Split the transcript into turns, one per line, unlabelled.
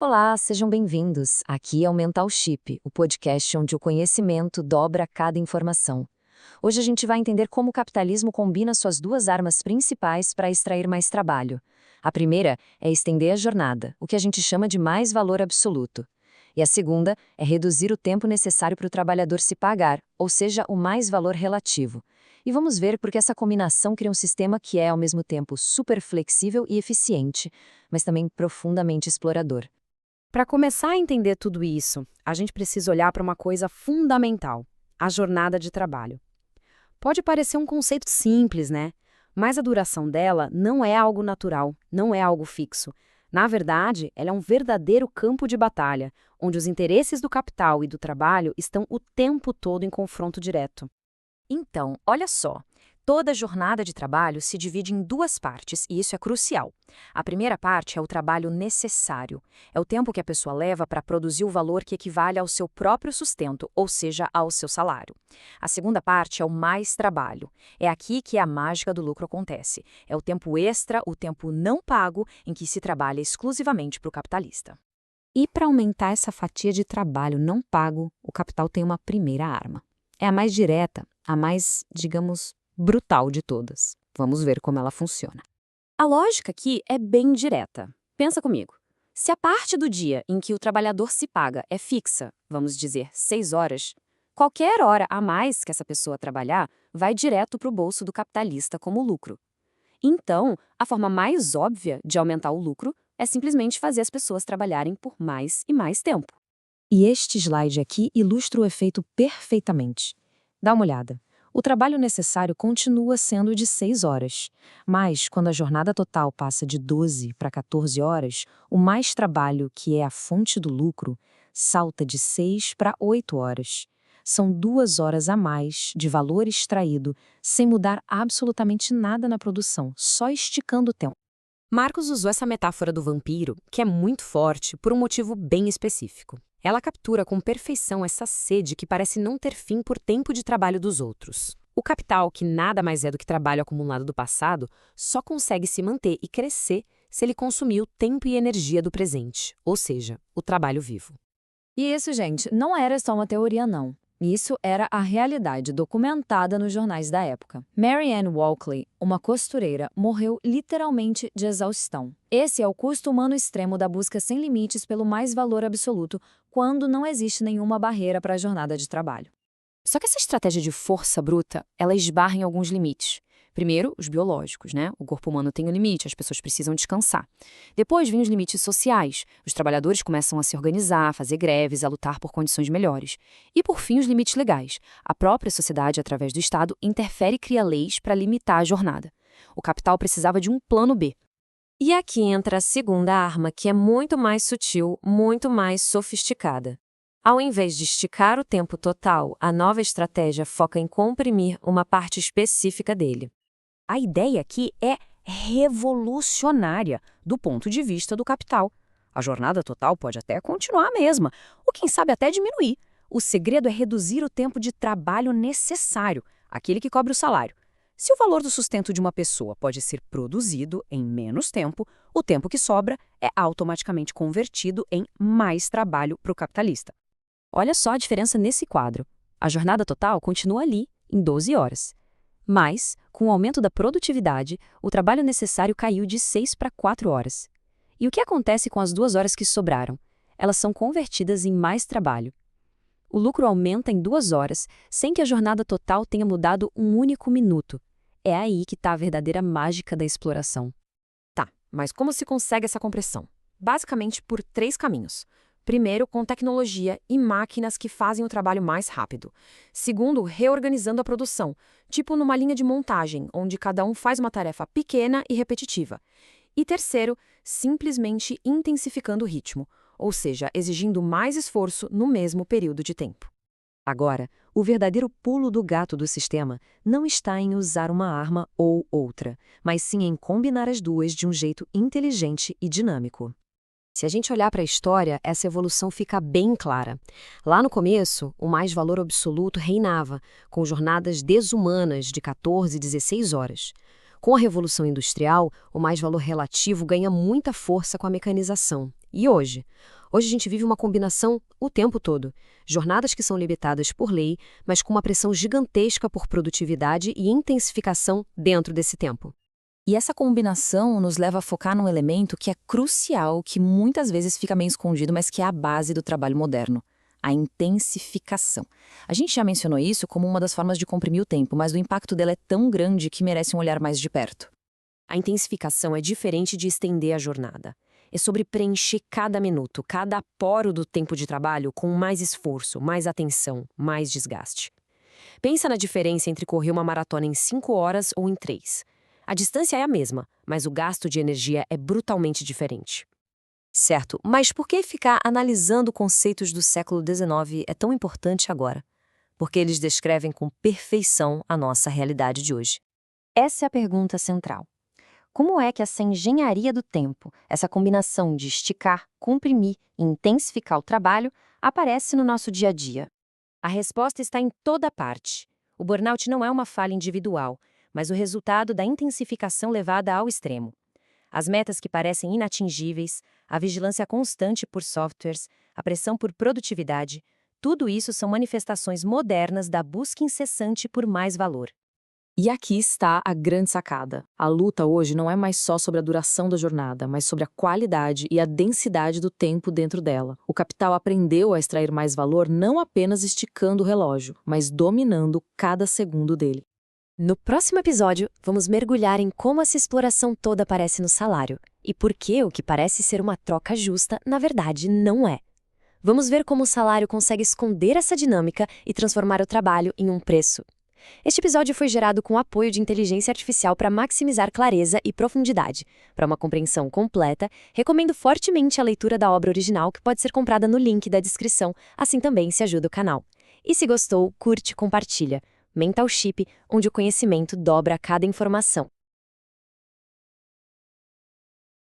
Olá, sejam bem-vindos. Aqui é o Mental Chip, o podcast onde o conhecimento dobra cada informação. Hoje a gente vai entender como o capitalismo combina suas duas armas principais para extrair mais trabalho. A primeira é estender a jornada, o que a gente chama de mais valor absoluto. E a segunda é reduzir o tempo necessário para o trabalhador se pagar, ou seja, o mais valor relativo. E vamos ver porque essa combinação cria um sistema que é, ao mesmo tempo, super flexível e eficiente, mas também profundamente explorador.
Para começar a entender tudo isso, a gente precisa olhar para uma coisa fundamental: a jornada de trabalho. Pode parecer um conceito simples, né? Mas a duração dela não é algo natural, não é algo fixo. Na verdade, ela é um verdadeiro campo de batalha, onde os interesses do capital e do trabalho estão o tempo todo em confronto direto.
Então, olha só, toda jornada de trabalho se divide em duas partes e isso é crucial. A primeira parte é o trabalho necessário. É o tempo que a pessoa leva para produzir o valor que equivale ao seu próprio sustento, ou seja, ao seu salário. A segunda parte é o mais trabalho. É aqui que a mágica do lucro acontece. É o tempo extra, o tempo não pago, em que se trabalha exclusivamente para o capitalista.
E para aumentar essa fatia de trabalho não pago, o capital tem uma primeira arma. É a mais direta, a mais, digamos, brutal de todas. Vamos ver como ela funciona.
A lógica aqui é bem direta. Pensa comigo. Se a parte do dia em que o trabalhador se paga é fixa, vamos dizer 6 horas, qualquer hora a mais que essa pessoa trabalhar vai direto para o bolso do capitalista como lucro. Então, a forma mais óbvia de aumentar o lucro é simplesmente fazer as pessoas trabalharem por mais e mais tempo.
E este slide aqui ilustra o efeito perfeitamente. Dá uma olhada. O trabalho necessário continua sendo de 6 horas, mas quando a jornada total passa de 12 para 14 horas, o mais trabalho, que é a fonte do lucro, salta de 6 para 8 horas. São 2 horas a mais de valor extraído, sem mudar absolutamente nada na produção, só esticando o tempo.
Marcos usou essa metáfora do vampiro, que é muito forte, por um motivo bem específico. Ela captura com perfeição essa sede que parece não ter fim por tempo de trabalho dos outros. O capital, que nada mais é do que trabalho acumulado do passado, só consegue se manter e crescer se ele consumir o tempo e energia do presente, ou seja, o trabalho vivo.
E isso, gente, não era só uma teoria, não. Isso era a realidade documentada nos jornais da época. Mary Ann Walkley, uma costureira, morreu literalmente de exaustão. Esse é o custo humano extremo da busca sem limites pelo mais valor absoluto, quando não existe nenhuma barreira para a jornada de trabalho.
Só que essa estratégia de força bruta, ela esbarra em alguns limites. Primeiro, os biológicos, né? O corpo humano tem um limite, as pessoas precisam descansar. Depois vêm os limites sociais. Os trabalhadores começam a se organizar, a fazer greves, a lutar por condições melhores. E, por fim, os limites legais. A própria sociedade, através do Estado, interfere e cria leis para limitar a jornada. O capital precisava de um plano B. E aqui entra a segunda arma, que é muito mais sutil, muito mais sofisticada. Ao invés de esticar o tempo total, a nova estratégia foca em comprimir uma parte específica dele.
A ideia aqui é revolucionária do ponto de vista do capital. A jornada total pode até continuar a mesma, ou quem sabe até diminuir. O segredo é reduzir o tempo de trabalho necessário, aquele que cobre o salário. Se o valor do sustento de uma pessoa pode ser produzido em menos tempo, o tempo que sobra é automaticamente convertido em mais trabalho para o capitalista.
Olha só a diferença nesse quadro. A jornada total continua ali, em 12 horas. Mas, com o aumento da produtividade, o trabalho necessário caiu de 6 para 4 horas. E o que acontece com as 2 horas que sobraram? Elas são convertidas em mais trabalho. O lucro aumenta em 2 horas, sem que a jornada total tenha mudado um único minuto. É aí que está a verdadeira mágica da exploração. Tá, mas como se consegue essa compressão? Basicamente por 3 caminhos. Primeiro, com tecnologia e máquinas que fazem o trabalho mais rápido. Segundo, reorganizando a produção, tipo numa linha de montagem, onde cada um faz uma tarefa pequena e repetitiva. E terceiro, simplesmente intensificando o ritmo, ou seja, exigindo mais esforço no mesmo período de tempo. Agora, o verdadeiro pulo do gato do sistema não está em usar uma arma ou outra, mas sim em combinar as duas de um jeito inteligente e dinâmico. Se a gente olhar para a história, essa evolução fica bem clara. Lá no começo, o mais valor absoluto reinava, com jornadas desumanas de 14 e 16 horas. Com a Revolução Industrial, o mais valor relativo ganha muita força com a mecanização. E hoje? Hoje a gente vive uma combinação o tempo todo. Jornadas que são limitadas por lei, mas com uma pressão gigantesca por produtividade e intensificação dentro desse tempo.
E essa combinação nos leva a focar num elemento que é crucial, que muitas vezes fica meio escondido, mas que é a base do trabalho moderno: a intensificação. A gente já mencionou isso como uma das formas de comprimir o tempo, mas o impacto dela é tão grande que merece um olhar mais de perto.
A intensificação é diferente de estender a jornada. É sobre preencher cada minuto, cada poro do tempo de trabalho com mais esforço, mais atenção, mais desgaste. Pensa na diferença entre correr uma maratona em 5 horas ou em 3. A distância é a mesma, mas o gasto de energia é brutalmente diferente.
Certo, mas por que ficar analisando conceitos do século XIX é tão importante agora? Porque eles descrevem com perfeição a nossa realidade de hoje. Essa é a pergunta central. Como é que essa engenharia do tempo, essa combinação de esticar, comprimir e intensificar o trabalho, aparece no nosso dia a dia?
A resposta está em toda parte. O burnout não é uma falha individual, mas o resultado da intensificação levada ao extremo. As metas que parecem inatingíveis, a vigilância constante por softwares, a pressão por produtividade, tudo isso são manifestações modernas da busca incessante por mais valor.
E aqui está a grande sacada. A luta hoje não é mais só sobre a duração da jornada, mas sobre a qualidade e a densidade do tempo dentro dela. O capital aprendeu a extrair mais valor não apenas esticando o relógio, mas dominando cada segundo dele.
No próximo episódio, vamos mergulhar em como essa exploração toda aparece no salário e por que o que parece ser uma troca justa, na verdade, não é. Vamos ver como o salário consegue esconder essa dinâmica e transformar o trabalho em um preço. Este episódio foi gerado com o apoio de inteligência artificial para maximizar clareza e profundidade. Para uma compreensão completa, recomendo fortemente a leitura da obra original, que pode ser comprada no link da descrição, assim também se ajuda o canal. E se gostou, curte e compartilha. Mental Chip, onde o conhecimento dobra cada informação.